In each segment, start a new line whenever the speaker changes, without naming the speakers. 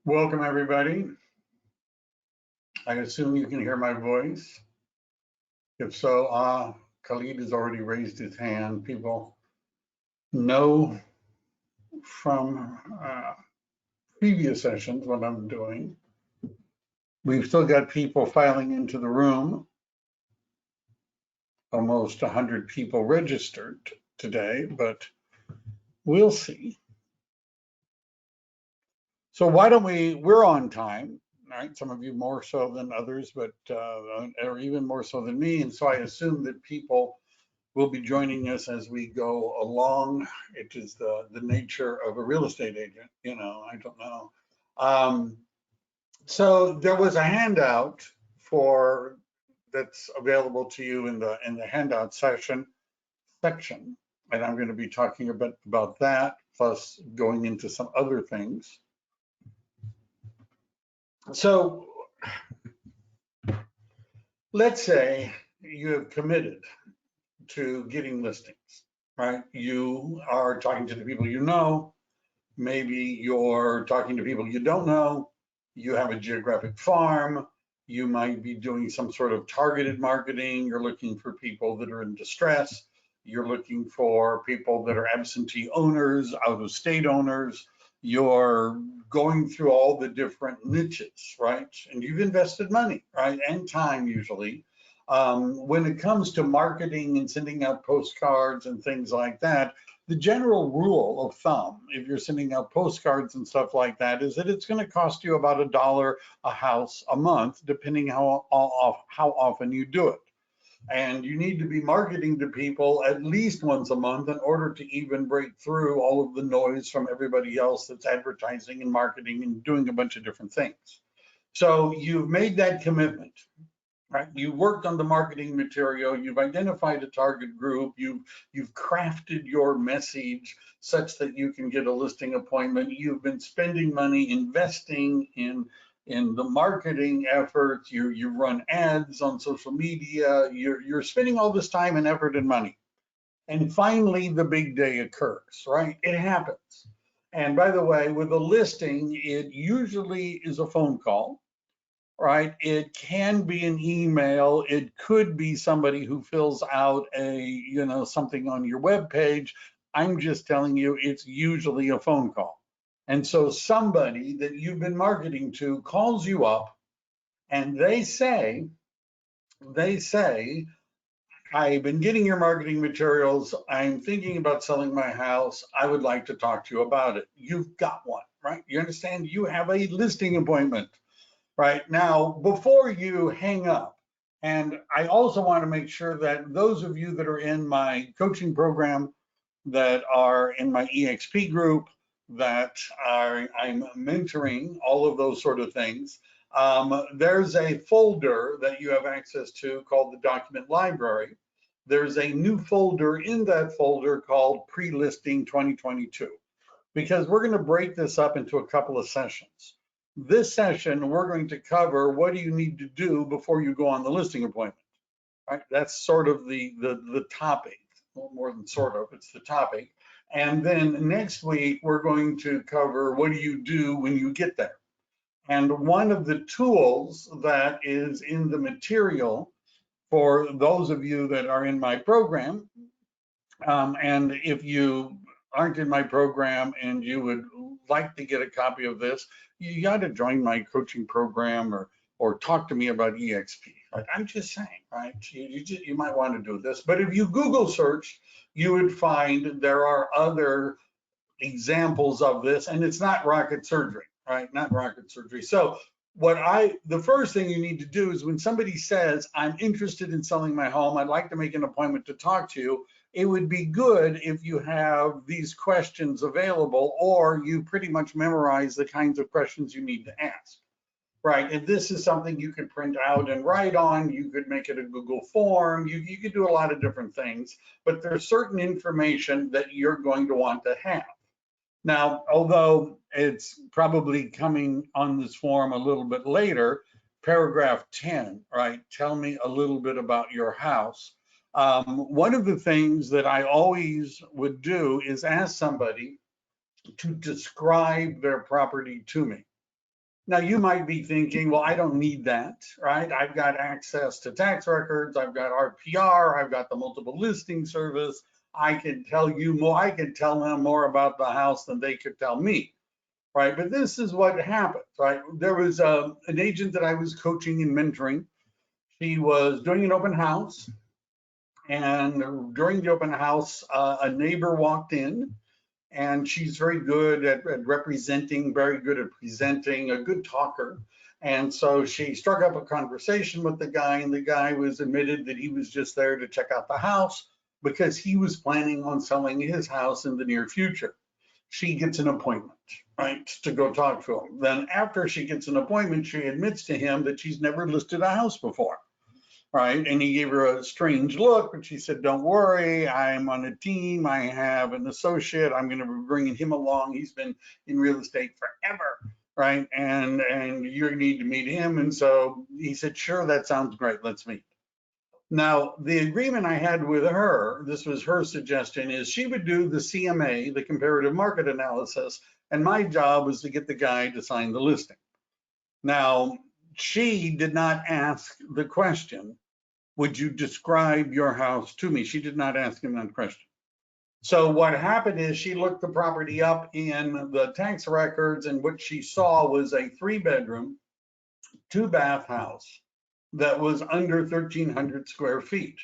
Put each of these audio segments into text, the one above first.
Welcome, everybody. I assume you can hear my voice. If so, Khalid has already raised his hand. People know from previous sessions what I'm doing. We've still got people filing into the room. Almost 100 people registered today, but we'll see. So why don't we're on time, right? Some of you more so than others, but or even more so than me. And so I assume that people will be joining us as we go along. It is the nature of a real estate agent, I don't know. So there was a handout that's available to you in the handout section, and I'm going to be talking a bit about that, plus going into some other things. So let's say you have committed to getting listings, right? You are talking to the people you know. Maybe you're talking to people you don't know. You have a geographic farm. You might be doing some sort of targeted marketing. You're looking for people that are in distress. You're looking for people that are absentee owners, out-of-state owners. You're going through all the different niches, right? And you've invested money, right? And time usually. When it comes to marketing and sending out postcards and things like that, the general rule of thumb, if you're sending out postcards and stuff like that, is that it's going to cost you about $1 a house a month, depending how often you do it. And you need to be marketing to people at least once a month in order to even break through all of the noise from everybody else that's advertising and marketing and doing a bunch of different things. So you've made that commitment. Right? You worked on the marketing material, you've identified a target group, you've crafted your message such that you can get a listing appointment. You've been spending money investing in the marketing efforts. You run ads on social media. You're spending all this time and effort and money. And finally, the big day occurs, right? It happens. And by the way, with a listing, it usually is a phone call. Right? It can be an email. It could be somebody who fills out something on your web page. I'm just telling you, it's usually a phone call. And so somebody that you've been marketing to calls you up and they say, I've been getting your marketing materials. I'm thinking about selling my house. I would like to talk to you about it. You've got one, right? You understand? You have a listing appointment. Right now, before you hang up, and I also want to make sure that those of you that are in my coaching program, that are in my EXP group, that I'm mentoring, all of those sort of things, there's a folder that you have access to called the document library. There's a new folder in that folder called pre-listing 2022, because we're going to break this up into a couple of sessions. This session, we're going to cover what do you need to do before you go on the listing appointment. Right? That's sort of the topic, well, more than sort of, it's the topic. And then next week, we're going to cover what do you do when you get there. And one of the tools that is in the material for those of you that are in my program, and if you aren't in my program and you would like to get a copy of this, you got to join my coaching program or talk to me about EXP. Right? I'm just saying, right? You might want to do this, but if you Google search, you would find there are other examples of this, and it's not rocket surgery, right? Not rocket surgery. So the first thing you need to do is when somebody says, I'm interested in selling my home, I'd like to make an appointment to talk to you, it would be good if you have these questions available, or you pretty much memorize the kinds of questions you need to ask, right? And this is something you could print out and write on. You could make it a Google form. You could do a lot of different things, but there's certain information that you're going to want to have. Now, although it's probably coming on this form a little bit later, paragraph 10, right? Tell me a little bit about your house. One of the things that I always would do is ask somebody to describe their property to me. Now you might be thinking, well, I don't need that, right? I've got access to tax records, I've got RPR, I've got the multiple listing service. I can tell you more, I can tell them more about the house than they could tell me, right? But this is what happened, right? There was an agent that I was coaching and mentoring. She was doing an open house, and during the open house, a neighbor walked in, and she's very good at representing, very good at presenting, a good talker. And so she struck up a conversation with the guy, and the guy was admitted that he was just there to check out the house because he was planning on selling his house in the near future. She gets an appointment, right, to go talk to him. Then after she gets an appointment, she admits to him that she's never listed a house before. Right. And he gave her a strange look, but she said, don't worry, I'm on a team. I have an associate. I'm going to be bringing him along. He's been in real estate forever. Right. And you need to meet him. And so he said, sure, that sounds great. Let's meet. Now, the agreement I had with her, this was her suggestion, is she would do the CMA, the comparative market analysis, and my job was to get the guy to sign the listing. Now, she did not ask the question, would you describe your house to me? She did not ask him that question. So what happened is she looked the property up in the tax records, and what she saw was a 3-bedroom, 2-bath house that was under 1,300 square feet.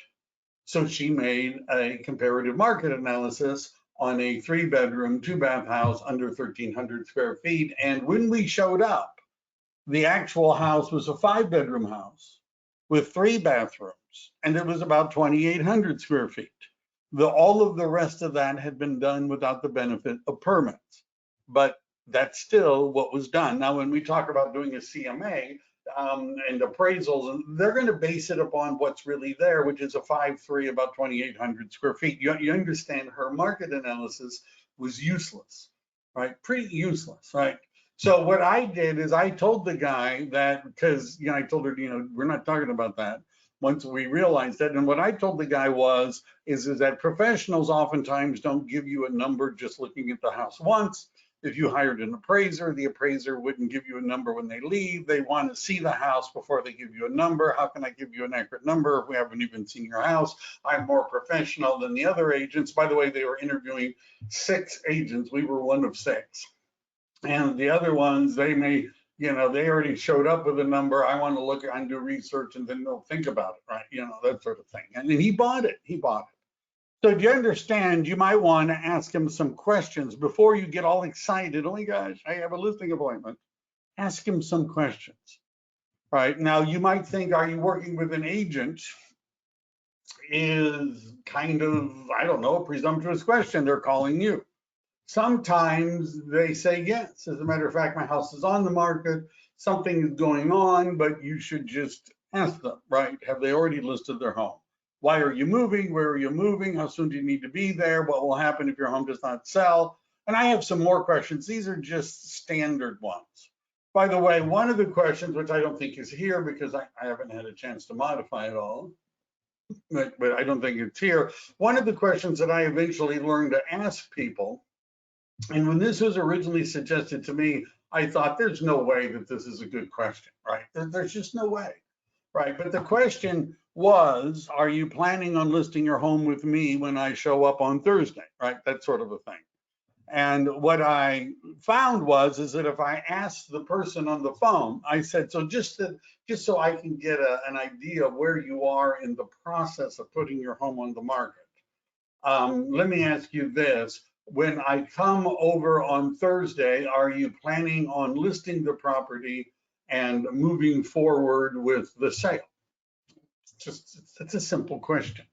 So she made a comparative market analysis on a 3-bedroom, 2-bath house under 1,300 square feet. And when we showed up, the actual house was a 5-bedroom house with 3 bathrooms, and it was about 2,800 square feet. All of the rest of that had been done without the benefit of permits, but that's still what was done. Now, when we talk about doing a CMA and appraisals, they're going to base it upon what's really there, which is a 5.3, about 2,800 square feet. You understand her market analysis was useless, right? Pretty useless, right? So what I did is I told the guy that, because I told her, we're not talking about that once we realized that. And what I told the guy is that professionals oftentimes don't give you a number just looking at the house once. If you hired an appraiser, the appraiser wouldn't give you a number when they leave. They want to see the house before they give you a number. How can I give you an accurate number if we haven't even seen your house? I'm more professional than the other agents. By the way, they were interviewing 6 agents. We were one of 6. And the other ones, they may, they already showed up with a number. I want to look and do research, and then they'll think about it, right? That sort of thing. And then he bought it. So do you understand? You might want to ask him some questions before you get all excited. Oh my gosh, I have a listing appointment. Ask him some questions, right? Now, you might think, are you working with an agent? Is kind of, I don't know, a presumptuous question. They're calling you. Sometimes they say yes. As a matter of fact, my house is on the market, something is going on, but you should just ask them, right? Have they already listed their home? Why are you moving? Where are you moving? How soon do you need to be there? What will happen if your home does not sell? And I have some more questions. These are just standard ones. By the way, one of the questions, which I don't think is here because I haven't had a chance to modify it all, but I don't think it's here. One of the questions that I eventually learned to ask people, and when this was originally suggested to me, I thought there's no way that this is a good question, right? There's just no way, right? But the question was, are you planning on listing your home with me when I show up on Thursday, right? That sort of a thing. And what I found is that if I asked the person on the phone, I said, so just so I can get an idea of where you are in the process of putting your home on the market, let me ask you this. When I come over on Thursday, are you planning on listing the property and moving forward with the sale? It's a simple question,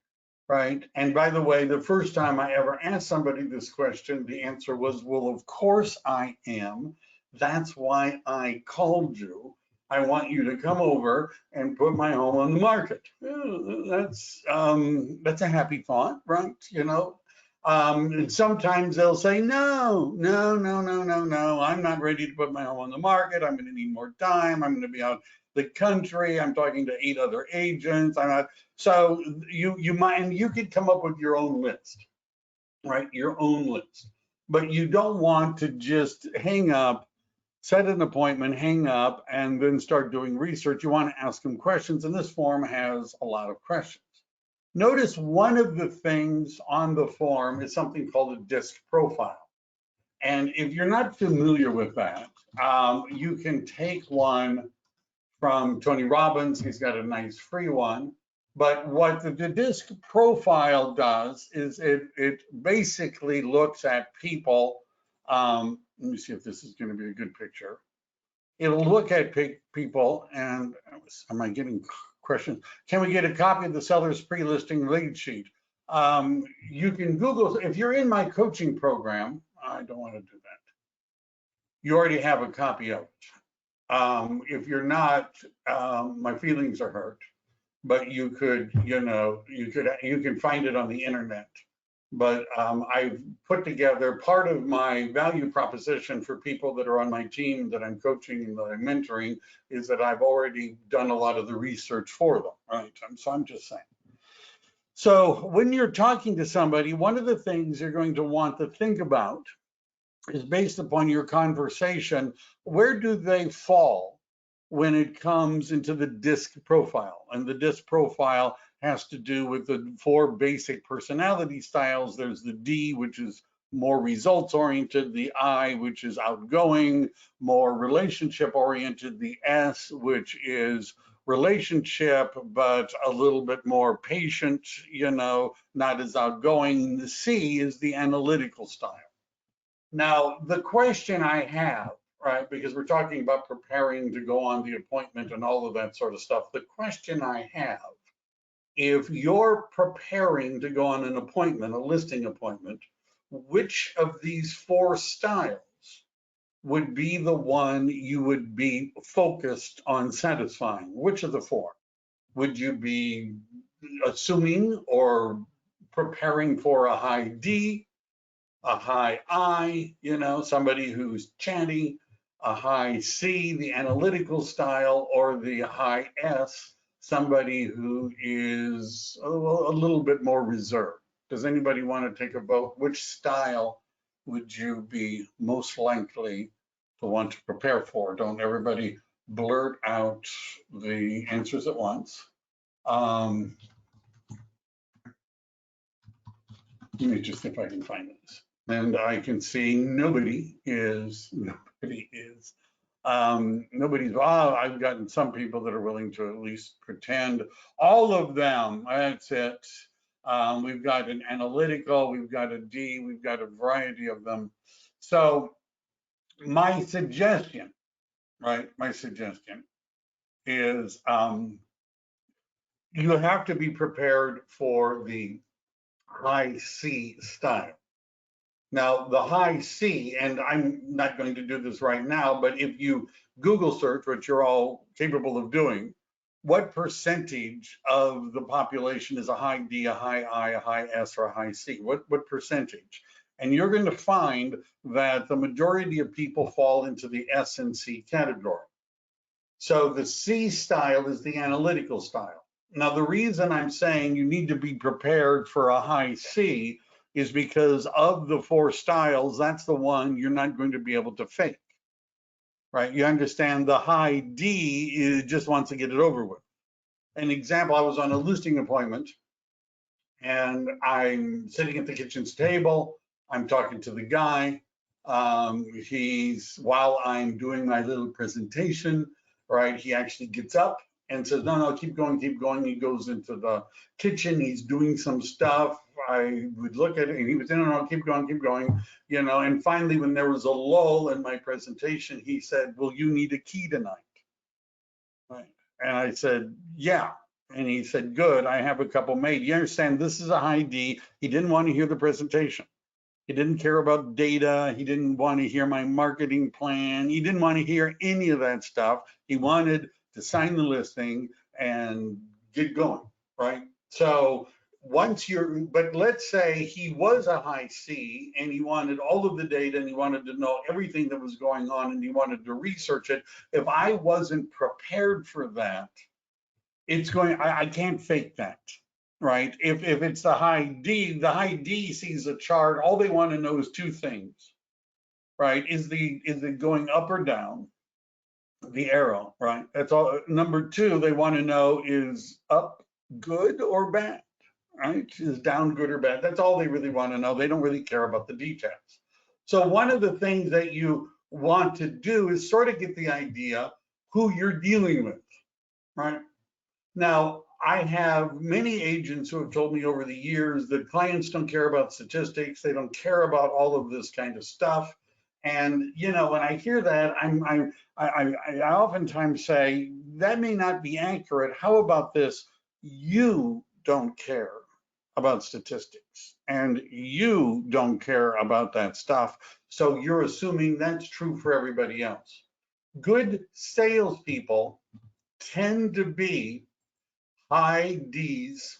right? And by the way, the first time I ever asked somebody this question, the answer was, well, of course I am. That's why I called you. I want you to come over and put my home on the market. That's a happy thought, right? And sometimes they'll say, no, I'm not ready to put my home on the market. I'm going to need more time. I'm going to be out the country. I'm talking to 8 other agents. So you might, and you could come up with your own list, right? Your own list, but you don't want to just hang up set an appointment, hang up, and then start doing research. You want to ask them questions, and this form has a lot of questions. Notice one of the things on the form is something called a DISC profile. And if you're not familiar with that, you can take one from Tony Robbins. He's got a nice free one. But what the DISC profile does is it basically looks at people. Let me see if this is going to be a good picture. It'll look at people, and am I getting questions? Can we get a copy of the seller's pre-listing lead sheet? You can Google, if you're in my coaching program, I don't want to do that. You already have a copy of it. If you're not, my feelings are hurt, but you could, you can find it on the internet. But I've put together part of my value proposition for people that are on my team that I'm coaching and that I'm mentoring is that I've already done a lot of the research for them, right? So I'm just saying. So when you're talking to somebody, one of the things you're going to want to think about is based upon your conversation, where do they fall when it comes into the DISC profile? And the DISC profile has to do with the 4 basic personality styles. There's the D, which is more results oriented, the I, which is outgoing, more relationship oriented, the S, which is relationship, but a little bit more patient, not as outgoing. The C is the analytical style. Now, the question I have, right, because we're talking about preparing to go on the appointment and all of that sort of stuff, the question I have, if you're preparing to go on an appointment, a listing appointment, which of these 4 styles would be the one you would be focused on satisfying? Which of the 4? Would you be assuming or preparing for a high D, a high I, somebody who's chatty, a high C, the analytical style, or the high S, somebody who is a little bit more reserved? Does anybody want to take a vote? Which style would you be most likely to want to prepare for? Don't everybody blurt out the answers at once. Let me just see if I can find this. And I can see nobody's, I've gotten some people that are willing to at least pretend. All of them, that's it. We've got an analytical, we've got a D, we've got a variety of them. So my suggestion, right, is you have to be prepared for the high C style. Now, the high C, and I'm not going to do this right now, but if you Google search, which you're all capable of doing, what percentage of the population is a high D, a high I, a high S, or a high C? What percentage? And you're going to find that the majority of people fall into the S and C category. So the C style is the analytical style. Now, the reason I'm saying you need to be prepared for a high C is because of the 4 styles, that's the one you're not going to be able to fake, right? You understand the high D just wants to get it over with. An example, I was on a listing appointment and I'm sitting at the kitchen's table. I'm talking to the guy. While I'm doing my little presentation, right, he actually gets up and says, no, keep going. He goes into the kitchen, he's doing some stuff. I would look at it and he was, no, keep going, and finally when there was a lull in my presentation, he said, well, you need a key tonight, right? And I said, yeah. And he said, good, I have a couple made. You understand, this is a high D. He didn't want to hear the presentation. He didn't care about data. He didn't want to hear my marketing plan. He didn't want to hear any of that stuff. He wanted to sign the listing and get going, right? So but let's say he was a high C and he wanted all of the data and he wanted to know everything that was going on and he wanted to research it. If I wasn't prepared for that, I can't fake that. Right? If it's the high D sees a chart, all they want to know is 2 things. right? Is it going up or down? The arrow, right? That's all. Number two, they want to know, is up good or bad, right? Is down good or bad? That's all they really want to know. They don't really care about the details. So one of the things that you want to do is sort of get the idea who you're dealing with, right? Now, I have many agents who have told me over the years that clients don't care about statistics. They don't care about all of this kind of stuff. And when I hear that, I oftentimes say that may not be accurate. How about this? You don't care about statistics, and you don't care about that stuff. So you're assuming that's true for everybody else. Good salespeople tend to be high D's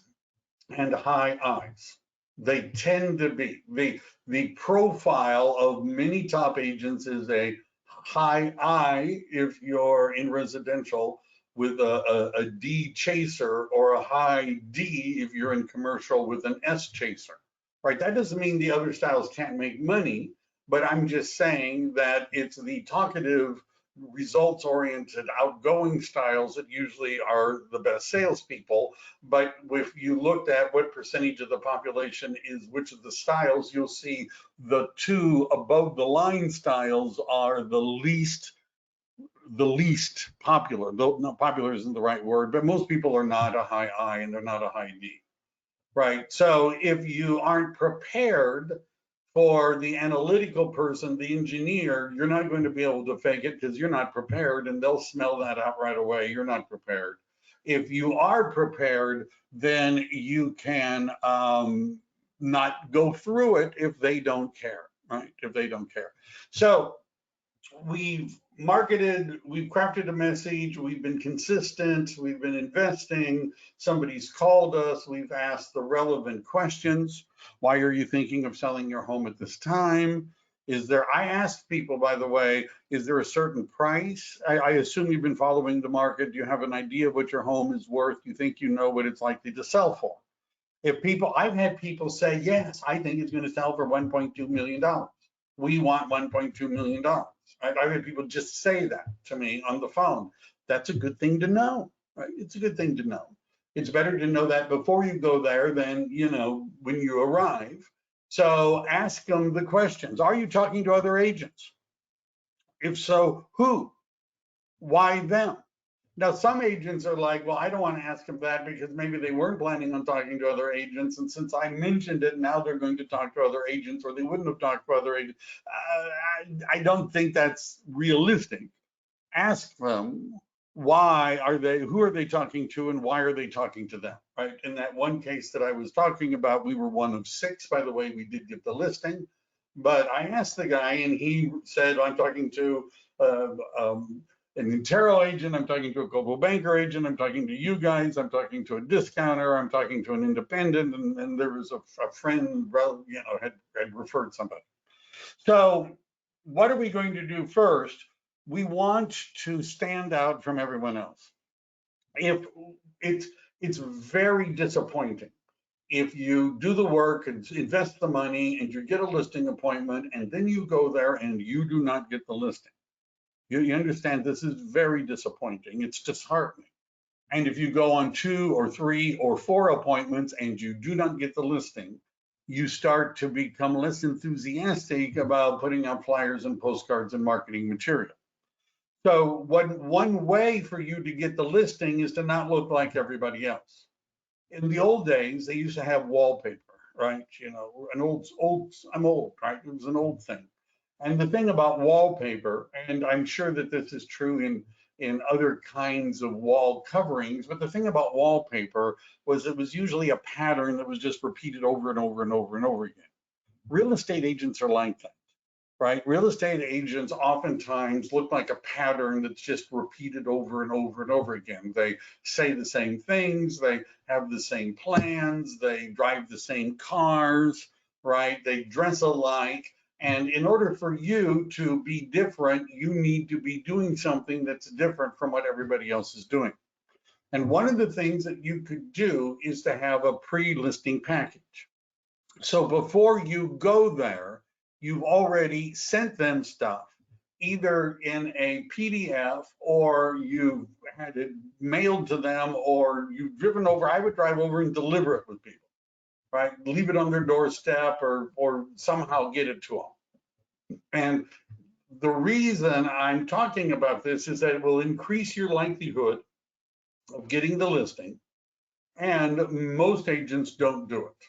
and high I's. They tend to be. The profile of many top agents is a high I if you're in residential, with a D chaser, or a high D if you're in commercial with an S chaser, right? That doesn't mean the other styles can't make money, but I'm just saying that it's the talkative, results oriented, outgoing styles that usually are the best salespeople. But if you looked at what percentage of the population is which of the styles, you'll see the two above the line styles are the least popular. Though not popular isn't the right word, but most people are not a high I and they're not a high D, right? So if you aren't prepared for the analytical person, the engineer, you're not going to be able to fake it because you're not prepared, and they'll smell that out right away. You're not prepared. If you are prepared, then you can not go through it if they don't care, right? If they don't care. So we've marketed, we've crafted a message, we've been consistent, we've been investing, somebody's called us, we've asked the relevant questions. Why are you thinking of selling your home at this time? I asked people, by the way, is there a certain price? I assume you've been following the market. Do you have an idea of what your home is worth? You think you know what it's likely to sell for? I've had people say, yes, I think it's going to sell for $1.2 million. We want $1.2 million. I've had people just say that to me on the phone. That's a good thing to know, right? It's a good thing to know. It's better to know that before you go there than, when you arrive. So ask them the questions. Are you talking to other agents? If so, who? Why them? Now, some agents are like, well, I don't want to ask them that because maybe they weren't planning on talking to other agents. And since I mentioned it, now they're going to talk to other agents, or they wouldn't have talked to other agents. I don't think that's realistic. Ask them, who are they talking to, and why are they talking to them, right? In that one case that I was talking about, we were one of 6, by the way. We did get the listing, but I asked the guy and he said, I'm talking to an Intero agent, I'm talking to a global banker agent, I'm talking to you guys, I'm talking to a discounter, I'm talking to an independent, and there was a friend, had referred somebody. So what are we going to do first? We want to stand out from everyone else. If it's very disappointing if you do the work and invest the money and you get a listing appointment and then you go there and you do not get the listing. You understand, this is very disappointing. It's disheartening. And if you go on 2 or 3 or 4 appointments and you do not get the listing, you start to become less enthusiastic about putting out flyers and postcards and marketing material. So one way for you to get the listing is to not look like everybody else. In the old days, they used to have wallpaper, right? I'm old, right? It was an old thing. And the thing about wallpaper, and I'm sure that this is true in other kinds of wall coverings, but the thing about wallpaper was it was usually a pattern that was just repeated over and over and over and over again. Real estate agents are like that, right? Real estate agents oftentimes look like a pattern that's just repeated over and over and over again. They say the same things, they have the same plans, they drive the same cars, right? They dress alike. And in order for you to be different, you need to be doing something that's different from what everybody else is doing. And one of the things that you could do is to have a pre-listing package. So before you go there, you've already sent them stuff, either in a PDF or you've had it mailed to them or you've driven over. I would drive over and deliver it with people, right? Leave it on their doorstep or somehow get it to them. And the reason I'm talking about this is that it will increase your likelihood of getting the listing, and most agents don't do it.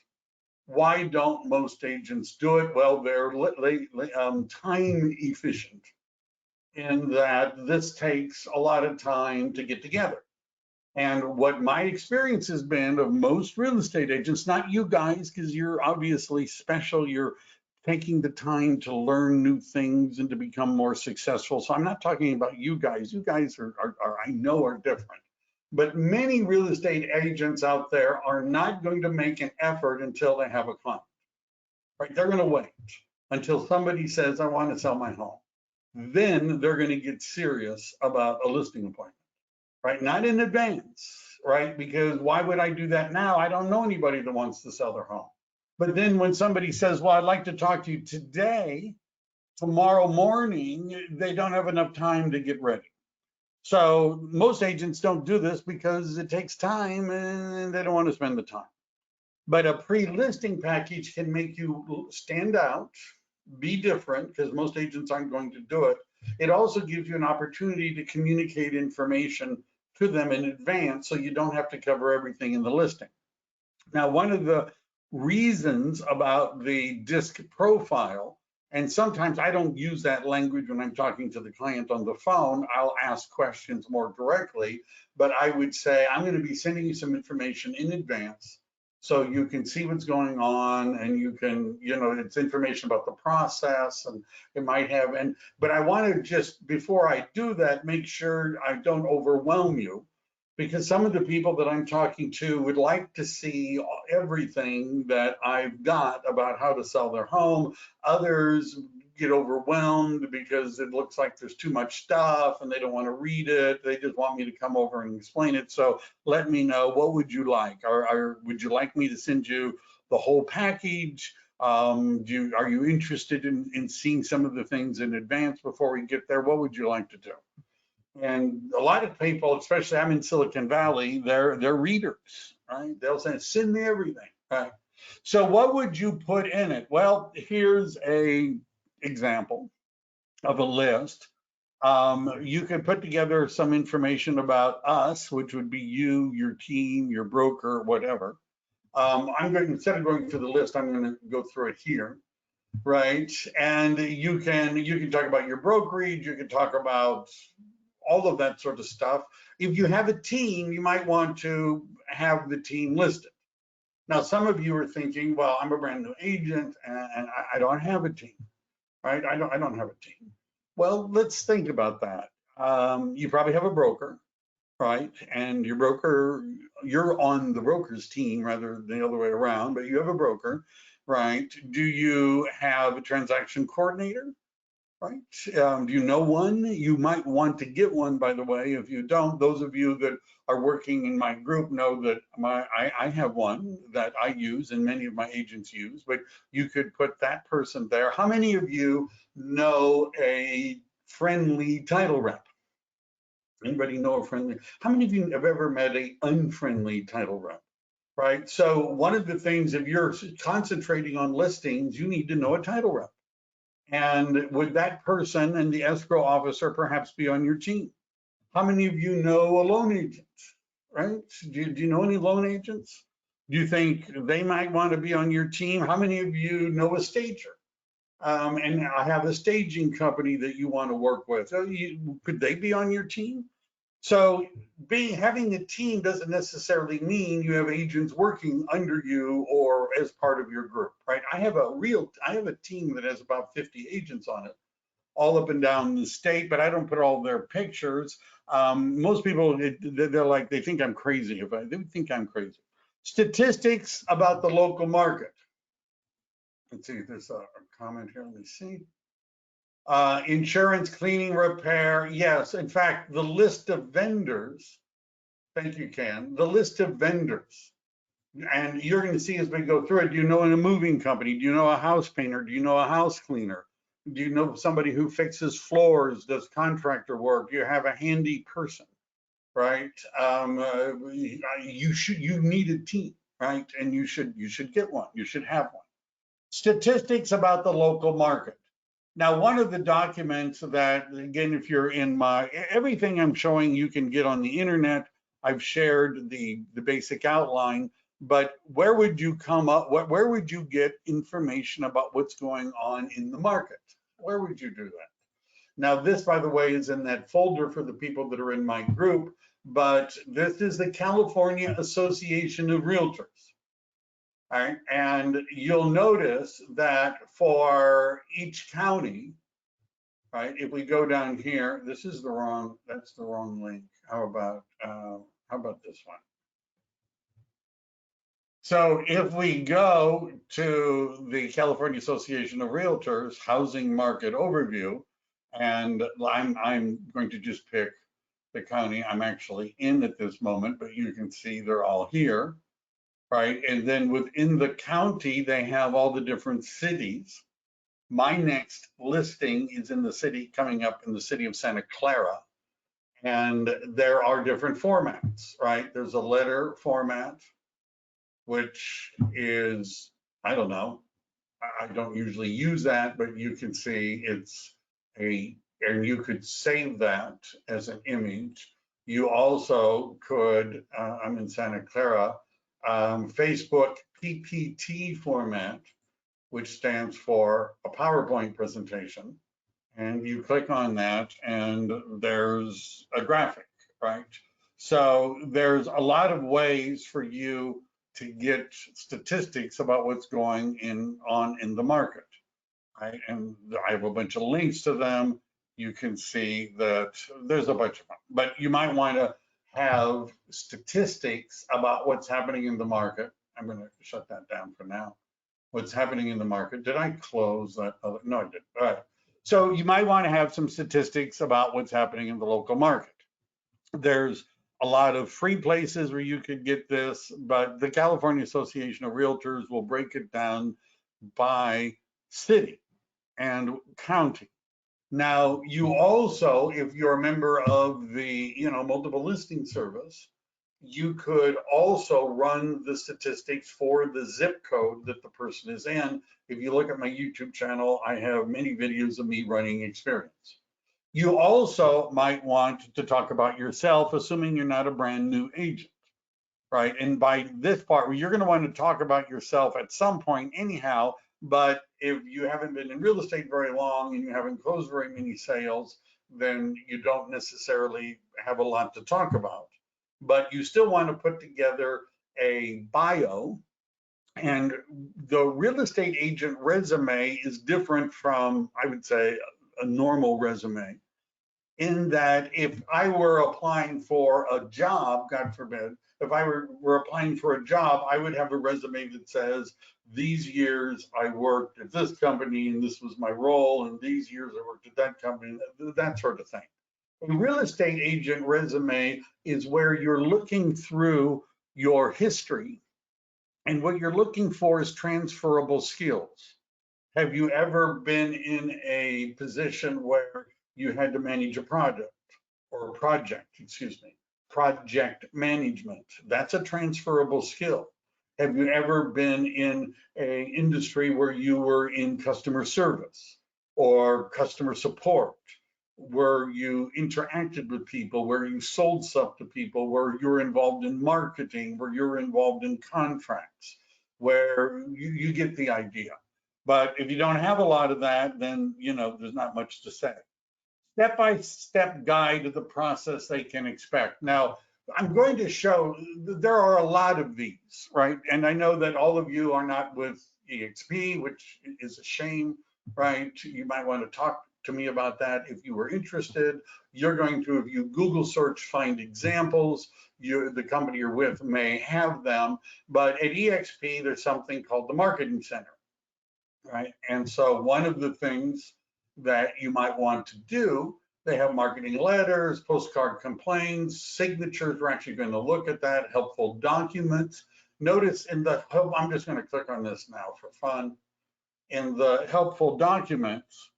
Why don't most agents do it? Well, they're time efficient in that this takes a lot of time to get together. And what my experience has been of most real estate agents, not you guys, because you're obviously special, you're taking the time to learn new things and to become more successful. So I'm not talking about you guys. You guys are I know, are different. But many real estate agents out there are not going to make an effort until they have a client, right? They're going to wait until somebody says, I want to sell my home. Then they're going to get serious about a listing appointment, right? Not in advance, right? Because why would I do that now? I don't know anybody that wants to sell their home. But then when somebody says, well, I'd like to talk to you today, tomorrow morning, they don't have enough time to get ready. So most agents don't do this because it takes time and they don't want to spend the time. But a pre-listing package can make you stand out, be different, because most agents aren't going to do it. It also gives you an opportunity to communicate information to them in advance so you don't have to cover everything in the listing. Now, one of the reasons about the DISC profile, and sometimes I don't use that language when I'm talking to the client on the phone, I'll ask questions more directly, but I would say, I'm going to be sending you some information in advance so you can see what's going on and you can, it's information about the process and it might have, but I want to just, before I do that, make sure I don't overwhelm you, because some of the people that I'm talking to would like to see everything that I've got about how to sell their home. Others get overwhelmed because it looks like there's too much stuff and they don't want to read it. They just want me to come over and explain it. So let me know, what would you like? Or would you like me to send you the whole package? Are you interested in seeing some of the things in advance before we get there? What would you like to do? And a lot of people, especially I'm in Silicon Valley, they're readers, right? They'll say, send me everything, right? So what would you put in it? Well, here's a example of a list. You can put together some information about us, which would be you, your team, your broker, whatever. I'm going, instead of going through the list, I'm going to go through it here, right? And you can talk about your brokerage, you can talk about all of that sort of stuff. If you have a team, you might want to have the team listed. Now, some of you are thinking, well, I'm a brand new agent and I don't have a team, right? I don't have a team. Well, let's think about that. You probably have a broker, right? And your broker, you're on the broker's team rather than the other way around, but you have a broker, right? Do you have a transaction coordinator? Right? Do you know one? You might want to get one, by the way. If you don't, those of you that are working in my group know that I have one that I use and many of my agents use, but you could put that person there. How many of you know a friendly title rep? Anybody know a friendly? How many of you have ever met an unfriendly title rep? Right? So one of the things, if you're concentrating on listings, you need to know a title rep. And would that person and the escrow officer perhaps be on your team? How many of you know a loan agent, right? Do you know any loan agents? Do you think they might want to be on your team? How many of you know a stager? And I have a staging company that you want to work with. Could they be on your team? So having a team doesn't necessarily mean you have agents working under you or as part of your group, right? I have a team that has about 50 agents on it, all up and down the state, but I don't put all their pictures. Most people, they're like, they think I'm crazy. They think I'm crazy. Statistics about the local market. Let's see if there's a comment here. Let me see. Insurance, cleaning, repair. Yes, in fact, the list of vendors, thank you, Ken, the list of vendors And you're going to see as we go through it, do you know in a moving company? Do you know a house painter? Do you know a house cleaner? Do you know somebody who fixes floors, does contractor work? Do you have a handy person, right? You need a team, right? And you should get one. You should have one. Statistics about the local market. Now, one of the documents that, again, if you're in everything I'm showing, you can get on the internet. I've shared the basic outline, but where would you come up, where would you get information about what's going on in the market? Where would you do that? Now, this, by the way, is in that folder for the people that are in my group, but this is the California Association of Realtors. All right, and you'll notice that for each county, right, if we go down here, that's the wrong link. How about this one? So if we go to the California Association of Realtors housing market overview, and I'm going to just pick the county I'm actually in at this moment, but you can see they're all here, right? And then within the county, they have all the different cities. My next listing is in the city, coming up in the city of Santa Clara. And there are different formats, right? There's a letter format, which is, I don't know, I don't usually use that, but you can see and you could save that as an image. You also could, I'm in Santa Clara, Facebook PPT format, which stands for a PowerPoint presentation. And you click on that and there's a graphic, right? So there's a lot of ways for you to get statistics about what's going on in the market, right? And I have a bunch of links to them. You can see that there's a bunch of them, but you might want to have statistics about what's happening in the market. I'm going to shut that down for now. What's happening in the market. Did I close that? No, I didn't. All right. So you might want to have some statistics about what's happening in the local market. There's a lot of free places where you could get this, but the California Association of Realtors will break it down by city and county. Now, you also, if you're a member of the, multiple listing service, you could also run the statistics for the zip code that the person is in. If you look at my YouTube channel, I have many videos of me running experience. You also might want to talk about yourself, assuming you're not a brand new agent, right? And by this part, you're going to want to talk about yourself at some point anyhow, but if you haven't been in real estate very long and you haven't closed very many sales, then you don't necessarily have a lot to talk about. But you still want to put together a bio, and the real estate agent resume is different from, I would say, a normal resume, in that if I were applying for a job, God forbid, if I were applying for a job, I would have a resume that says, these years I worked at this company and this was my role, and these years I worked at that company, that sort of thing. A real estate agent resume is where you're looking through your history, and what you're looking for is transferable skills. Have you ever been in a position where you had to manage a project, project management? That's a transferable skill. Have you ever been in an industry where you were in customer service or customer support, where you interacted with people, where you sold stuff to people, where you're involved in marketing, where you're involved in contracts, where you get the idea. But if you don't have a lot of that, then there's not much to say. Step-by-step guide to the process they can expect. Now, I'm going to show, there are a lot of these, right? And I know that all of you are not with EXP, which is a shame, right? You might want to talk to me about that if you were interested. You're going to, if you Google search, find examples. The company you're with may have them, but at EXP, there's something called the Marketing Center, right? And so one of the things that you might want to do, they have marketing letters, postcard complaints, signatures. We're actually going to look at that, helpful documents. Notice in the help, I'm just going to click on this now for fun. In the helpful documents,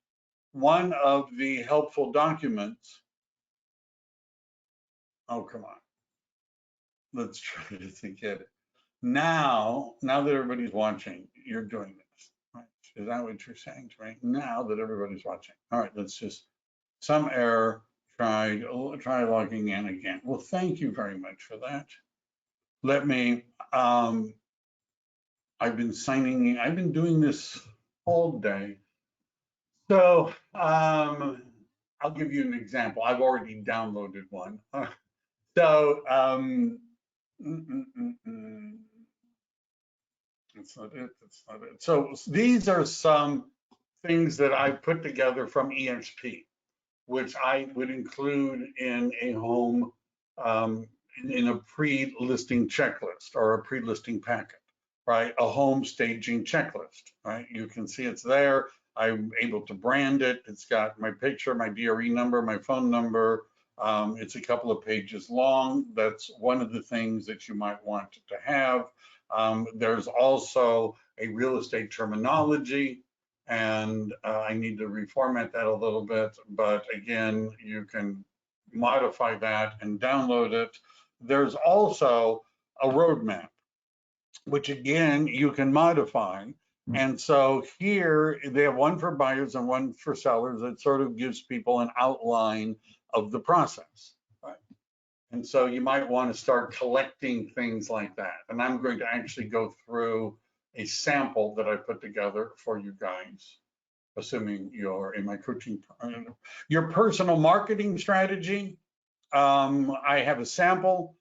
one of the helpful documents, oh, come on. Let's try to get it. Now that everybody's watching, you're doing this. Right? Is that what you're saying to me? Now that everybody's watching. All right, let's just, some error, try logging in again. Well, thank you very much for that. Let me, I've been doing this all day. So I'll give you an example. I've already downloaded one. So that's not it. That's not it. So these are some things that I put together from EXP, which I would include in a home, in a pre-listing checklist or a pre-listing packet, right? A home staging checklist, right? You can see it's there. I'm able to brand it. It's got my picture, my DRE number, my phone number. It's a couple of pages long. That's one of the things that you might want to have. There's also a real estate terminology, and I need to reformat that a little bit, but again, you can modify that and download it. There's also a roadmap, which again, you can modify. And so here they have one for buyers and one for sellers. That sort of gives people an outline of the process, right? And so you might want to start collecting things like that. And I'm going to actually go through a sample that I put together for you guys, assuming you're in my coaching. Your personal marketing strategy, I have a sample.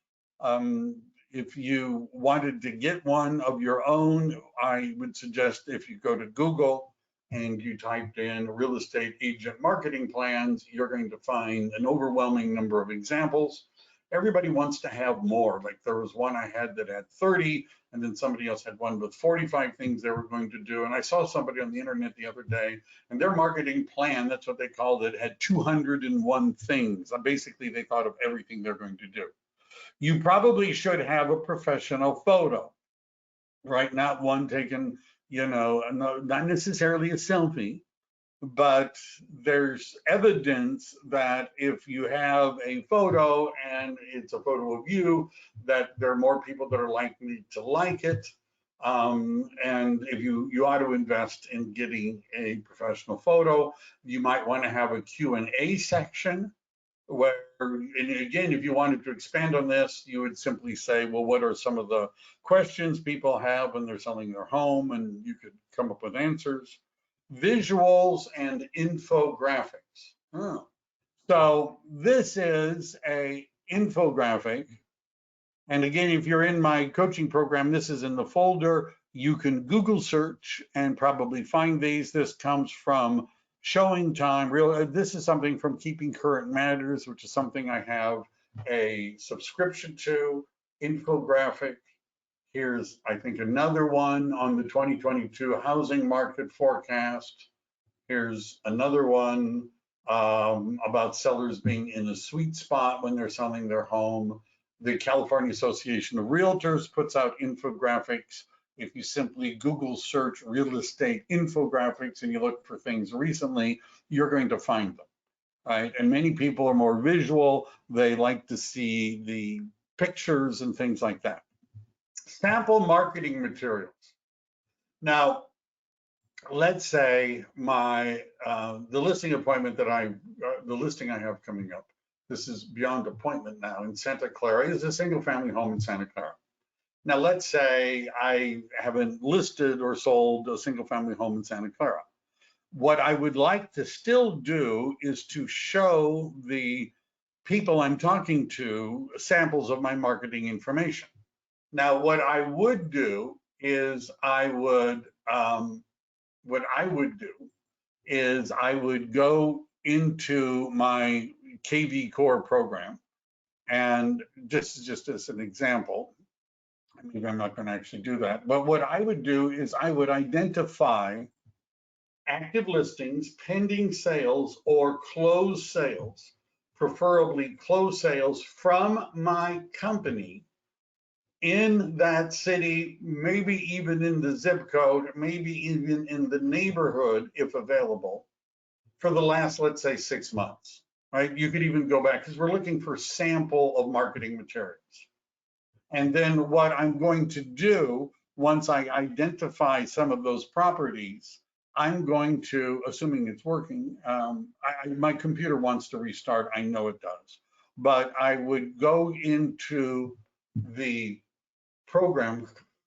If you wanted to get one of your own, I would suggest if you go to Google and you typed in real estate agent marketing plans, you're going to find an overwhelming number of examples. Everybody wants to have more. Like there was one I had that had 30, and then somebody else had one with 45 things they were going to do. And I saw somebody on the internet the other day, and their marketing plan, that's what they called it, had 201 things. Basically, they thought of everything they're going to do. You probably should have a professional photo, right? Not one taken, not necessarily a selfie, but there's evidence that if you have a photo and it's a photo of you, that there are more people that are likely to like it. And if you ought to invest in getting a professional photo, you might want to have a Q&A section where, and again, if you wanted to expand on this, you would simply say, well, what are some of the questions people have when they're selling their home? And you could come up with answers. Visuals and infographics. Oh. So this is a infographic. And again, if you're in my coaching program, this is in the folder. You can Google search and probably find these. This comes from Showing Time. This is something from Keeping Current Matters, which is something I have a subscription to. Infographic. Here's, I think, another one on the 2022 housing market forecast. Here's another one about sellers being in a sweet spot when they're selling their home. The California Association of Realtors puts out infographics. If you simply Google search real estate infographics and you look for things recently, you're going to find them, right? And many people are more visual. They like to see the pictures and things like that. Sample marketing materials. Now, let's say the listing appointment that the listing I have coming up, this is beyond appointment now in Santa Clara, is a single family home in Santa Clara. Now, let's say I haven't listed or sold a single family home in Santa Clara. What I would like to still do is to show the people I'm talking to samples of my marketing information. Now, what I would do is I would go into my KV Core program, and this is just as an example. Maybe I'm not going to actually do that, but what I would do is I would identify active listings, pending sales, or closed sales, preferably closed sales from my company in that city, maybe even in the zip code, maybe even in the neighborhood, if available, for the last, let's say, 6 months, right? You could even go back because we're looking for sample of marketing materials. And then what I'm going to do once I identify some of those properties, I'm going to, assuming it's working, my computer wants to restart, I know it does, but I would go into the program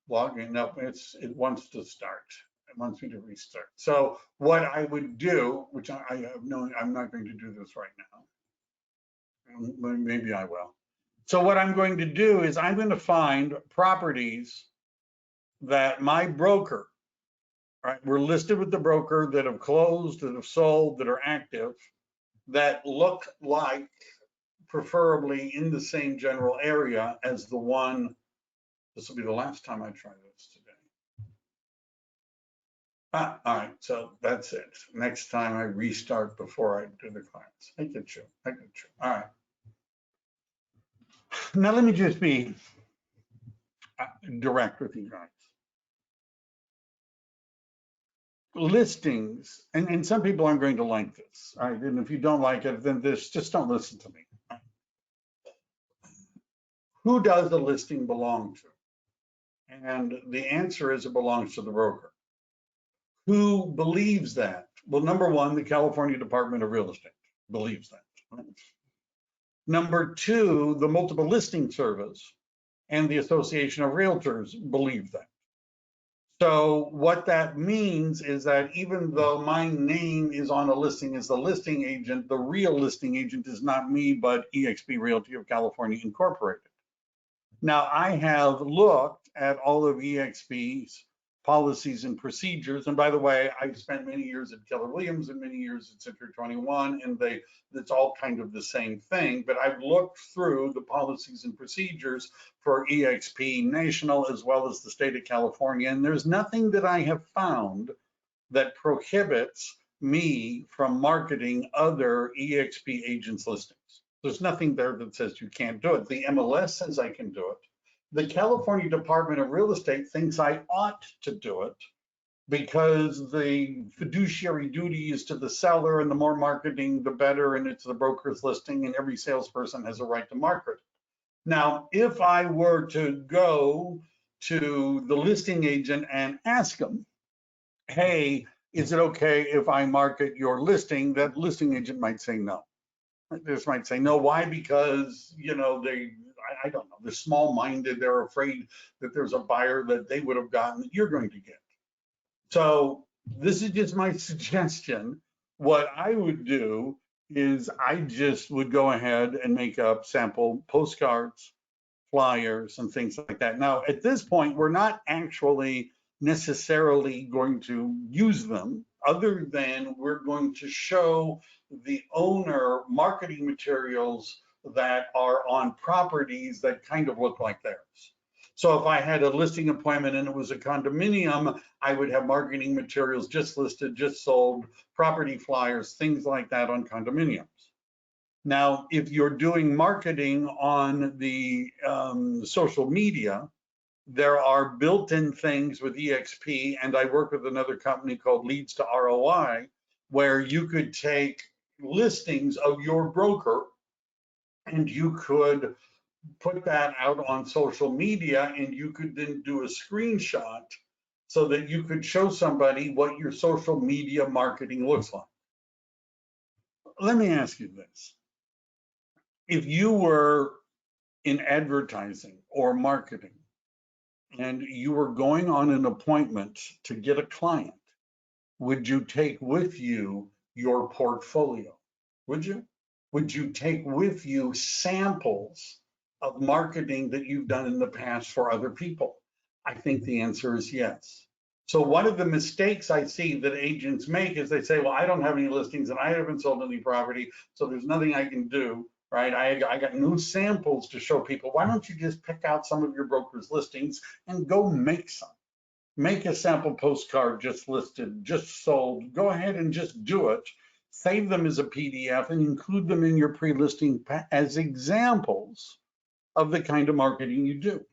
login. No, it wants to start. It wants me to restart. So what I would do, which I have no, I'm not going to do this right now. Maybe I will. So what I'm going to do is I'm going to find properties that my broker, right, we're listed with the broker, that have closed, that have sold, that are active, that look like preferably in the same general area as the one. This will be the last time I try this today. All right, so that's it. Next time I restart before I do the class. I get you. All right. Now let me just be direct with you guys. Listings, and some people aren't going to like this, all right? And if you don't like it, then just don't listen to me. Who does the listing belong to? And the answer is it belongs to the broker. Who believes that? Well, number one, the California Department of Real Estate believes that. Right? Number two, the Multiple Listing Service and the Association of Realtors believe that. So what that means is that even though my name is on a listing as the listing agent, the real listing agent is not me, but eXp Realty of California Incorporated. Now, I have looked at all of eXp's policies and procedures. And by the way, I spent many years at Keller Williams and many years at Century 21, and it's all kind of the same thing. But I've looked through the policies and procedures for eXp National as well as the state of California, and there's nothing that I have found that prohibits me from marketing other eXp agents' listings. There's nothing there that says you can't do it. The MLS says I can do it. The California Department of Real Estate thinks I ought to do it because the fiduciary duty is to the seller, and the more marketing, the better, and it's the broker's listing, and every salesperson has a right to market. Now, if I were to go to the listing agent and ask them, hey, is it okay if I market your listing? That listing agent might say no. They just might say no. Why? Because, you know, I don't know, they're small-minded. They're afraid that there's a buyer that they would have gotten that you're going to get. So this is just my suggestion. What I would do is I just would go ahead and make up sample postcards, flyers, and things like that. Now, at this point, we're not actually necessarily going to use them, other than we're going to show the owner marketing materials that are on properties that kind of look like theirs. So if I had a listing appointment and it was a condominium, I would have marketing materials just listed, just sold, property flyers, things like that on condominiums. Now, if you're doing marketing on the social media, there are built-in things with eXp, and I work with another company called Leads to ROI, where you could take listings of your broker and you could put that out on social media, and you could then do a screenshot so that you could show somebody what your social media marketing looks like. Let me ask you this. If you were in advertising or marketing, and you were going on an appointment to get a client, would you take with you your portfolio? Would you? Would you take with you samples of marketing that you've done in the past for other people? I think the answer is yes. So one of the mistakes I see that agents make is they say, well, I don't have any listings and I haven't sold any property, so there's nothing I can do. Right? I got no samples to show people. Why don't you just pick out some of your broker's listings and go make some? Make a sample postcard just listed, just sold. Go ahead and just do it. Save them as a PDF and include them in your pre-listing as examples of the kind of marketing you do.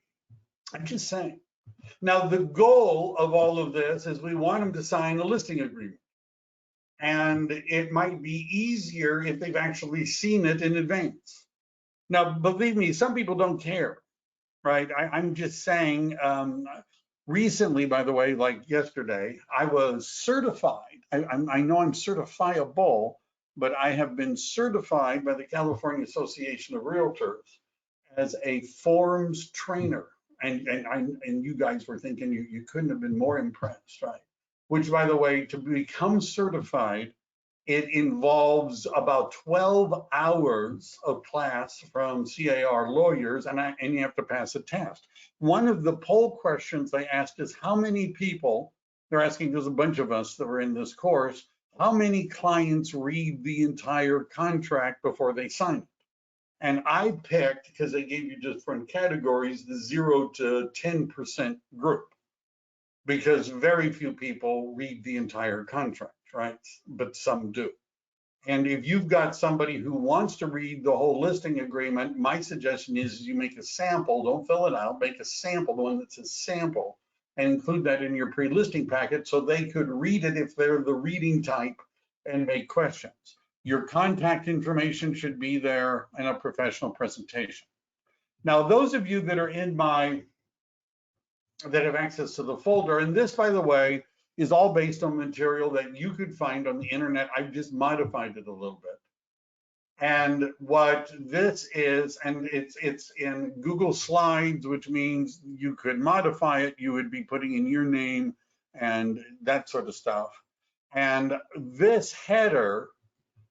I'm just saying. Now, the goal of all of this is we want them to sign a listing agreement. And it might be easier if they've actually seen it in advance. Now, believe me, some people don't care, right? I'm just saying, recently, by the way, like yesterday, I was certified. I know I'm certifiable, but I have been certified by the California Association of Realtors as a forms trainer. And you guys were thinking you couldn't have been more impressed, right? Which, by the way, to become certified, it involves about 12 hours of class from CAR lawyers, and you have to pass a test. One of the poll questions they asked is how many people, they're asking, there's a bunch of us that were in this course, how many clients read the entire contract before they sign it? And I picked, because they gave you different categories, the 0 to 10% group, because very few people read the entire contract, right? But some do. And if you've got somebody who wants to read the whole listing agreement, my suggestion is you make a sample, don't fill it out, make a sample, the one that says sample, and include that in your pre-listing packet so they could read it if they're the reading type and make questions. Your contact information should be there in a professional presentation. Now, those of you that are that have access to the folder, and this, by the way, is all based on material that you could find on the internet. I've just modified it a little bit. And what this is, and it's in Google Slides, which means you could modify it. You would be putting in your name and that sort of stuff. And this header,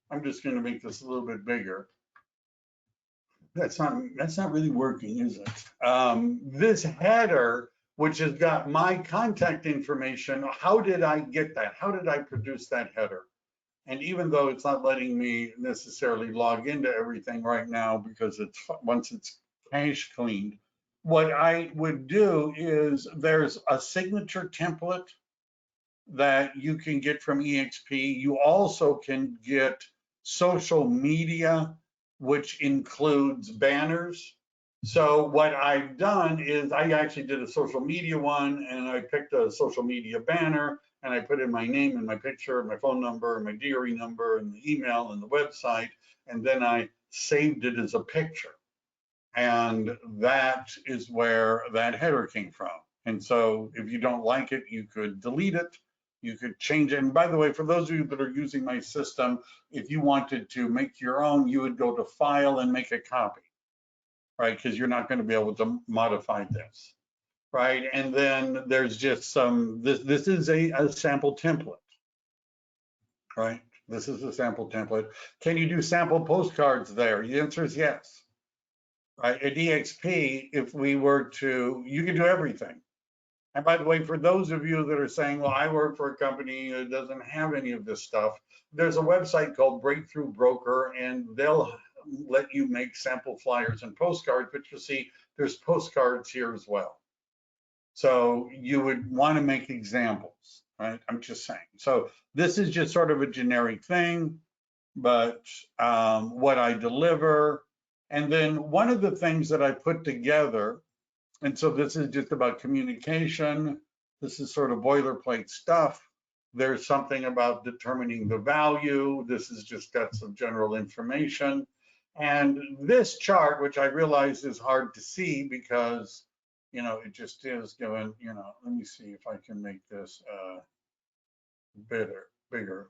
I'm just going to make this a little bit bigger. That's not really working, is it? This header, which has got my contact information, how did I get that? How did I produce that header? And even though it's not letting me necessarily log into everything right now because once it's cache cleaned, what I would do is there's a signature template that you can get from EXP. You also can get social media, which includes banners. So what I've done is I actually did a social media one, and I picked a social media banner, and I put in my name and my picture, my phone number, my DRE number, and the email and the website, and then I saved it as a picture. And that is where that header came from. And so if you don't like it, you could delete it. You could change it. And by the way, for those of you that are using my system, if you wanted to make your own, you would go to File and make a copy, right? Because you're not going to be able to modify this, right? And then there's just this is a sample template, right? This is a sample template. Can you do sample postcards there? The answer is yes. Right? At EXP, if we were to, you can do everything. And by the way, for those of you that are saying, well, I work for a company that doesn't have any of this stuff, there's a website called Breakthrough Broker, and they'll let you make sample flyers and postcards, but you'll see there's postcards here as well. So you would want to make examples, right? I'm just saying. So this is just sort of a generic thing, but what I deliver. And then one of the things that I put together, and so this is just about communication. This is sort of boilerplate stuff. There's something about determining the value. This has just got some general information. And this chart, which I realize is hard to see because, it just is going, let me see if I can make this bigger.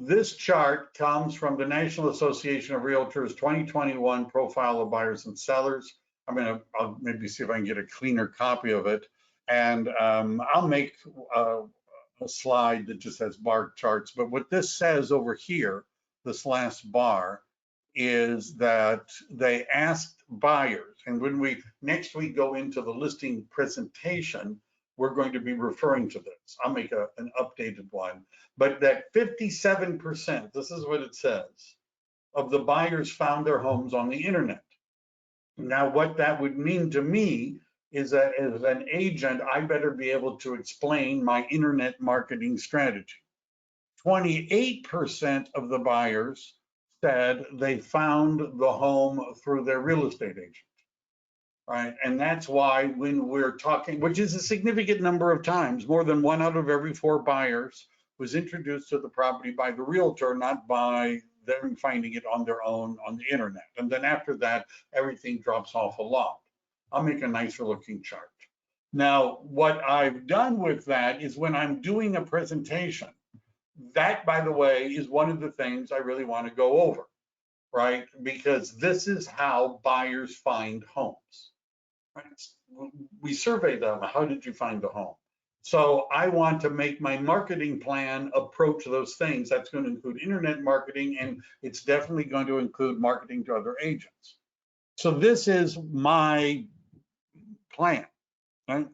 This chart comes from the National Association of Realtors 2021 Profile of Buyers and Sellers. I'll maybe see if I can get a cleaner copy of it. And I'll make a slide that just has bar charts. But what this says over here, this last bar, is that they asked buyers, and when we next week go into the listing presentation, we're going to be referring to this. I'll make an updated one, but that 57%, this is what it says, of the buyers found their homes on the internet. Now, what that would mean to me is that as an agent, I better be able to explain my internet marketing strategy. 28% of the buyers said they found the home through their real estate agent. right? And that's why when we're talking, which is a significant number of times, more than 1 out of every 4 buyers was introduced to the property by the realtor, not by them finding it on their own on the internet. And then after that, everything drops off a lot. I'll make a nicer looking chart. Now, what I've done with that is when I'm doing a presentation, that, by the way, is one of the things I really want to go over, right? Because this is how buyers find homes. Right? We survey them. How did you find the home? So I want to make my marketing plan approach those things. That's going to include internet marketing, and it's definitely going to include marketing to other agents. So this is my plan, right?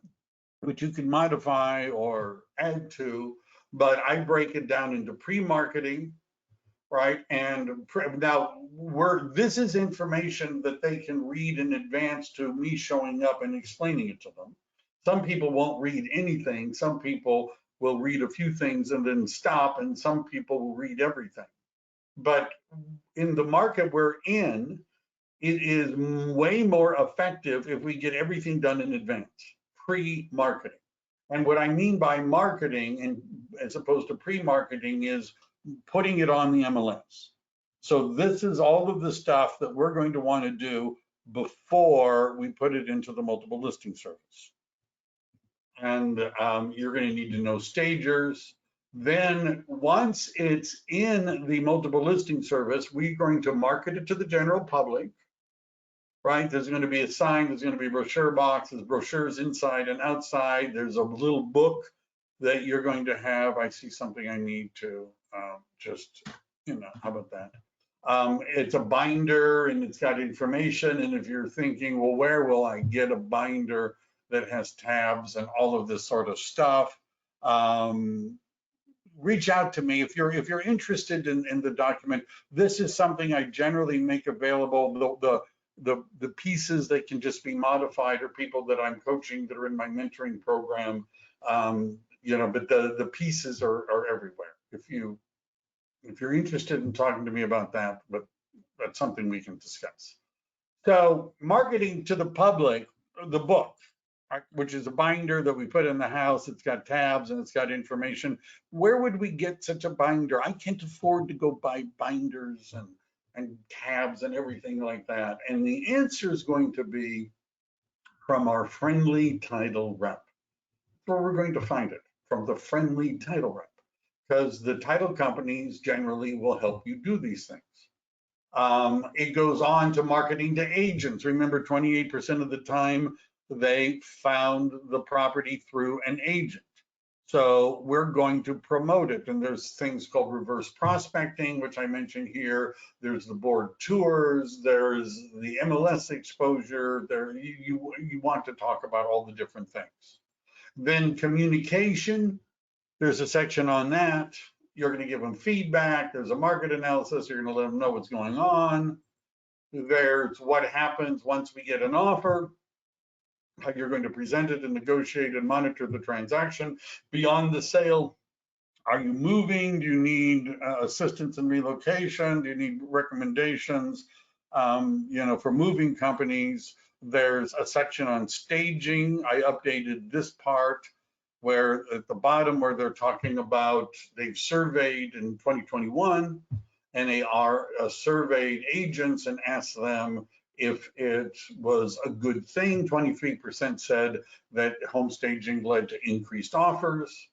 Which you can modify or add to, but I break it down into pre-marketing, right? And now this is information that they can read in advance to me showing up and explaining it to them. Some people won't read anything. Some people will read a few things and then stop, and some people will read everything. But in the market we're in, it is way more effective if we get everything done in advance, pre-marketing. And what I mean by marketing, and as opposed to pre-marketing, is putting it on the MLS. So this is all of the stuff that we're going to want to do before we put it into the multiple listing service. And you're going to need to know stagers. Then once it's in the multiple listing service, we're going to market it to the general public, right? There's going to be a sign, there's going to be a brochure box, there's brochures inside and outside. There's a little book that you're going to have. I see something I need to just, how about that? It's a binder and it's got information. And if you're thinking, well, where will I get a binder that has tabs and all of this sort of stuff? Reach out to me if you're interested in the document. This is something I generally make available. The pieces that can just be modified are people that I'm coaching that are in my mentoring program. But the pieces are everywhere. If you're interested in talking to me about that, but that's something we can discuss. So marketing to the public, the book, right, which is a binder that we put in the house. It's got tabs and it's got information. Where would we get such a binder? I can't afford to go buy binders and tabs and everything like that. And the answer is going to be from our friendly title rep. Where we're going to find it, from the friendly title rep, because the title companies generally will help you do these things. It goes on to marketing to agents. Remember, 28% of the time they found the property through an agent. So we're going to promote it. And there's things called reverse prospecting, which I mentioned here. There's the board tours. There's the MLS exposure. You want to talk about all the different things. Then communication, there's a section on that. You're going to give them feedback. There's a market analysis. You're going to let them know what's going on. There's what happens once we get an offer, how you're going to present it and negotiate and monitor the transaction. Beyond the sale, are you moving? Do you need assistance in relocation? Do you need recommendations? For moving companies, there's a section on staging. I updated this part where at the bottom where they're talking about they've surveyed in 2021 and they are surveyed agents and asked them if it was a good thing. 23% said that home staging led to increased offers.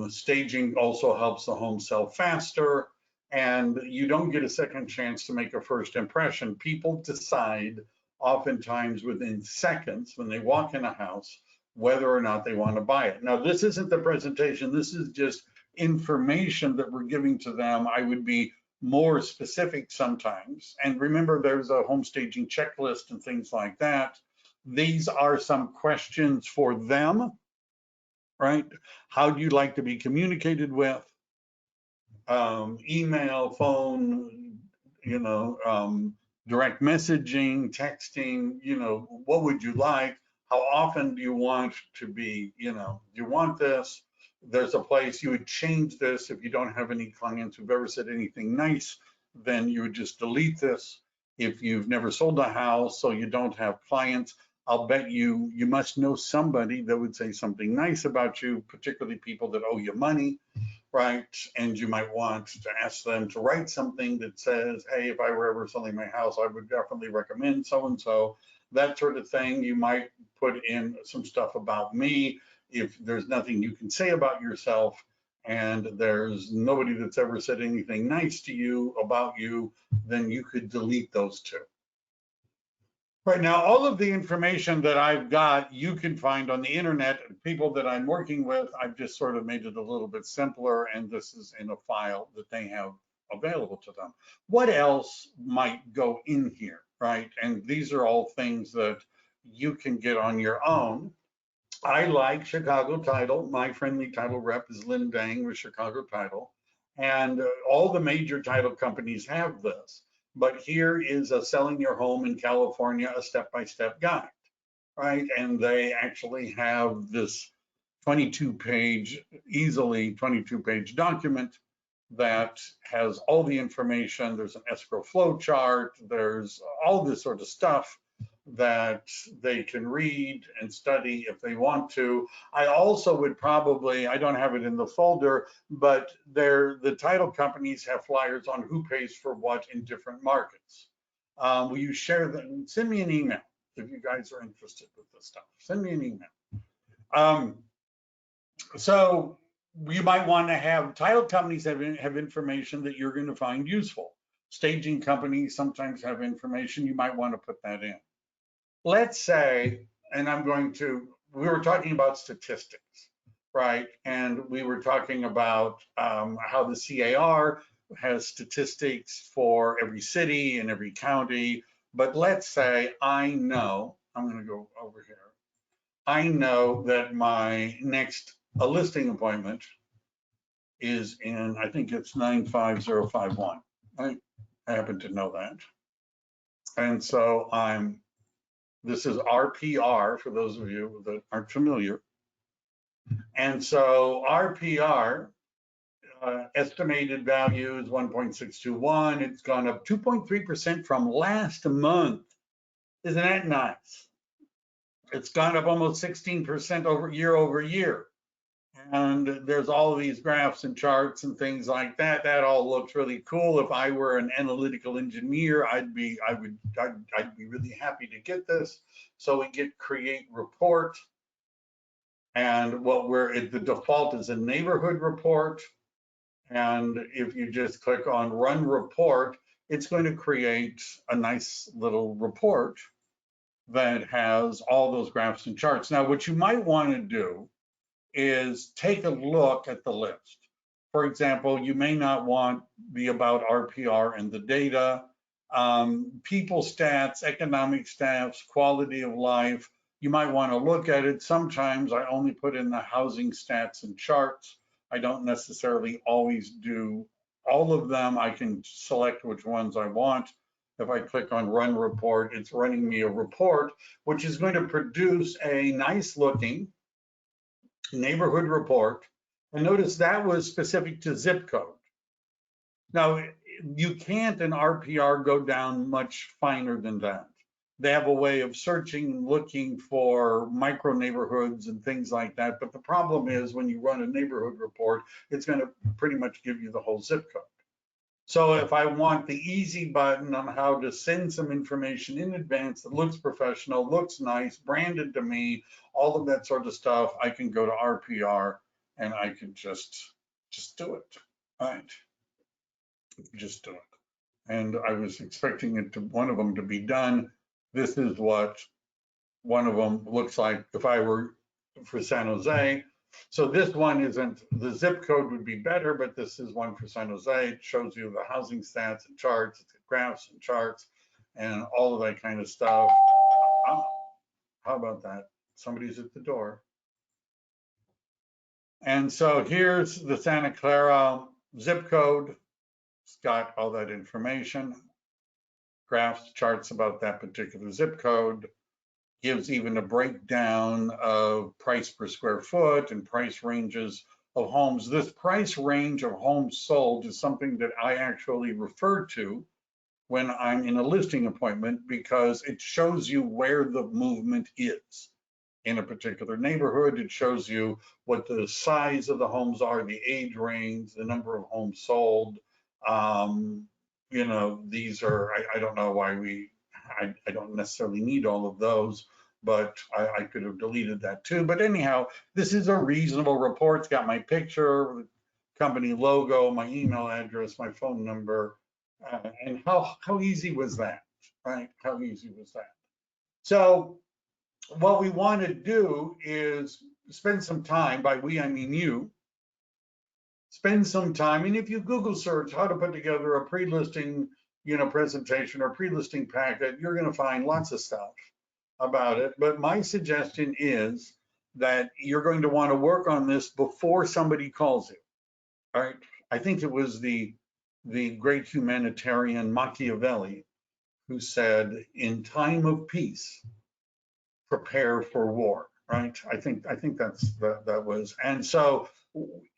Staging also helps the home sell faster, and you don't get a second chance to make a first impression. People decide oftentimes within seconds when they walk in a house whether or not they want to buy it. Now, this isn't the presentation. This is just information that we're giving to them. I would be more specific sometimes. And remember, there's a home staging checklist and things like that. These are some questions for them, right? How do you like to be communicated with? Email, phone, direct messaging, texting, what would you like? How often do you want to be, do you want this? There's a place you would change this if you don't have any clients who've ever said anything nice, then you would just delete this. If you've never sold a house, so you don't have clients, I'll bet you must know somebody that would say something nice about you, particularly people that owe you money, right? And you might want to ask them to write something that says, hey, if I were ever selling my house, I would definitely recommend so-and-so, that sort of thing. You might put in some stuff about me. If there's nothing you can say about yourself and there's nobody that's ever said anything nice to you about you, then you could delete those two. Right now, all of the information that I've got, you can find on the internet. People that I'm working with, I've just sort of made it a little bit simpler, and this is in a file that they have available to them. What else might go in here, right? And these are all things that you can get on your own. I like Chicago Title. My friendly title rep is Lynn Dang with Chicago Title. And all the major title companies have this. But here is a selling your home in California, a step-by-step guide, right? And they actually have this 22-page, easily 22-page document that has all the information. There's an escrow flow chart. There's all this sort of stuff that they can read and study if they want to. I also would probably, I don't have it in the folder, but the title companies have flyers on who pays for what in different markets. Will you share them? Send me an email if you guys are interested with this stuff. Send me an email. So you might want to have title companies have information that you're going to find useful. Staging companies sometimes have information. You might want to put that in. Let's say, and we were talking about statistics, right? And we were talking about how the CAR has statistics for every city and every county. But let's say I'm going to go over here. I know that my next listing appointment is in, I think it's 95051. I happen to know that. And so this is RPR for those of you that aren't familiar. And so RPR, estimated value is 1.621. It's gone up 2.3% from last month. Isn't that nice? It's gone up almost 16% over year. And there's all of these graphs and charts and things like that. That all looks really cool. If I were an analytical engineer, I'd be really happy to get this. So we get create report, and the default is a neighborhood report. And if you just click on run report, it's going to create a nice little report that has all those graphs and charts. Now, what you might want to do is take a look at the list. For example, you may not want the about RPR and the data, people stats, economic stats, quality of life. You might want to look at it. Sometimes I only put in the housing stats and charts. I don't necessarily always do all of them. I can select which ones I want. If I click on run report, it's running me a report, which is going to produce a nice looking neighborhood report. And notice that was specific to zip code. Now, you can't in RPR go down much finer than that. They have a way of searching, looking for micro neighborhoods and things like that. But the problem is when you run a neighborhood report, it's going to pretty much give you the whole zip code. So if I want the easy button on how to send some information in advance that looks professional, looks nice, branded to me, all of that sort of stuff, I can go to RPR and I can just do it, right? Just do it. And I was expecting one of them to be done. This is what one of them looks like if I were for San Jose. So this one isn't, the zip code would be better, but this is one for San Jose. It shows you the housing stats and charts, it's graphs and charts and all of that kind of stuff. How about that? Somebody's at the door. And so here's the Santa Clara zip code. It's got all that information, graphs, charts about that particular zip code. Gives even a breakdown of price per square foot and price ranges of homes. This price range of homes sold is something that I actually refer to when I'm in a listing appointment because it shows you where the movement is in a particular neighborhood. It shows you what the size of the homes are, the age range, the number of homes sold. These are, I don't know why I don't necessarily need all of those, but I could have deleted that too. But anyhow, this is a reasonable report. It's got my picture, company logo, my email address, my phone number, and how easy was that, right? How easy was that? So what we want to do is spend some time, by we I mean you, spend some time, and if you Google search how to put together a pre-listing, presentation or pre-listing packet, you're going to find lots of stuff about it. But my suggestion is that you're going to want to work on this before somebody calls you. All right. I think it was the great humanitarian Machiavelli who said, "In time of peace, prepare for war." Right. I think that was. And so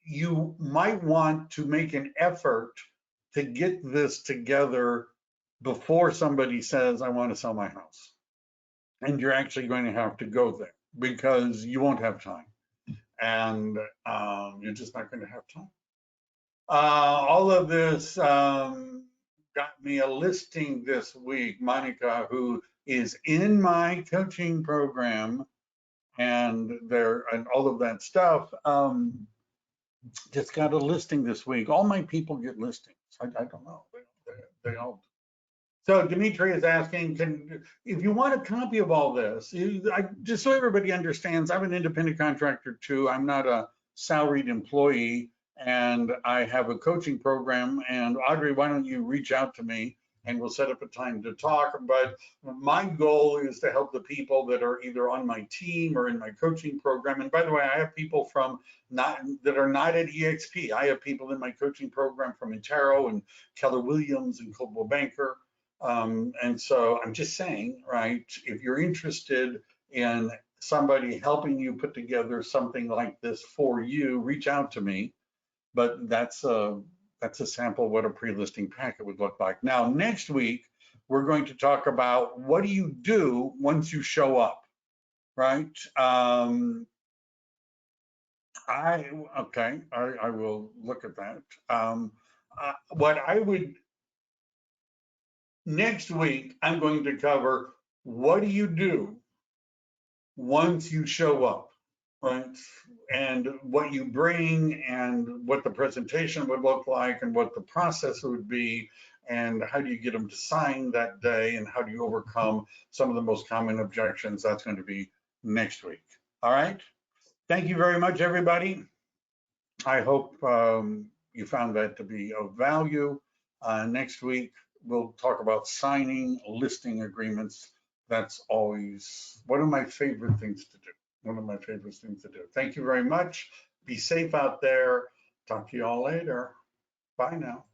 you might want to make an effort to get this together before somebody says, "I want to sell my house." And you're actually going to have to go there because you won't have time, and you're just not going to have time. All of this got me a listing this week. Monica, who is in my coaching program, and all of that stuff, just got a listing this week. All my people get listings. I don't know. They all. So Dimitri is asking, if you want a copy of all this, just so everybody understands, I'm an independent contractor too. I'm not a salaried employee, and I have a coaching program. And Audrey, why don't you reach out to me and we'll set up a time to talk. But my goal is to help the people that are either on my team or in my coaching program. And by the way, I have people that are not at EXP. I have people in my coaching program from Intero and Keller Williams and Coldwell Banker. And so I'm just saying, right, if you're interested in somebody helping you put together something like this for you, reach out to me. But that's a sample of what a pre-listing packet would look like. Now, next week, we're going to talk about what do you do once you show up, right? I will look at that. Next week, I'm going to cover what do you do once you show up, right? And what you bring and what the presentation would look like and what the process would be and how do you get them to sign that day and how do you overcome some of the most common objections. That's going to be next week. All right. Thank you very much, everybody. I hope you found that to be of value. Next week, we'll talk about signing listing agreements. That's always one of my favorite things to do. One of my favorite things to do. Thank you very much. Be safe out there. Talk to you all later. Bye now.